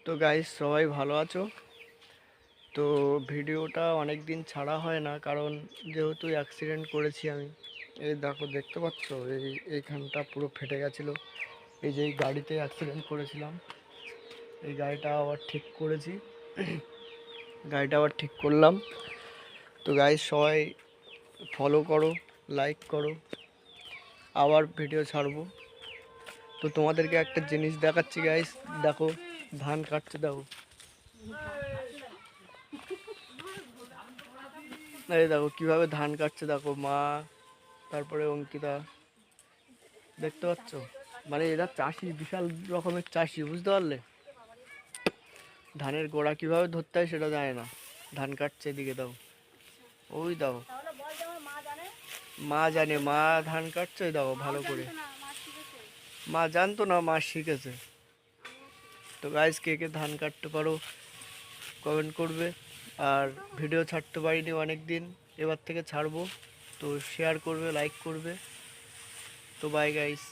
তো গাইস সবাই ভালো আছো? তো ভিডিওটা অনেক দিন ছাড়া হয় না, কারণ যেহেতু অ্যাক্সিডেন্ট করেছি আমি। এই দেখো, দেখতে পাচ্ছ এইখানটা পুরো ফেটে গেছিলো। এই যে এই গাড়িতে অ্যাক্সিডেন্ট করেছিলাম, এই গাড়িটা আবার ঠিক করেছি। গাড়িটা আবার ঠিক করলাম। তো গাইস সবাই ফলো করো, লাইক করো, আবার ভিডিও ছাড়বো। তো তোমাদেরকে একটা জিনিস দেখাচ্ছি গাইস, দেখো ধান কাটছে, দেখো। এই দেখো কিভাবে ধান কাটছে, দেখো মা, তারপরে অঙ্কিতা, দেখতে পাচ্ছ? মানে এরা চাষি, বিশাল রকমের চাষি, বুঝতে পারলে? ধানের গোড়া কিভাবে ধরতে হয় সেটা জানে না, ধান কাটছে। এদিকে দাও, ওই দাও, মা জানে, মা ধান কাটছে, ওই দাও ভালো করে। মা জানতো না, মা শিখেছে। তো গাইস, কে কে ধান কাটতে পারো কমেন্ট করবে। আর ভিডিও ছাড়তে পারিনি অনেক দিন, এবার থেকে ছাড়বো। তো শেয়ার করবে, লাইক করবে। তো বাই গাইস।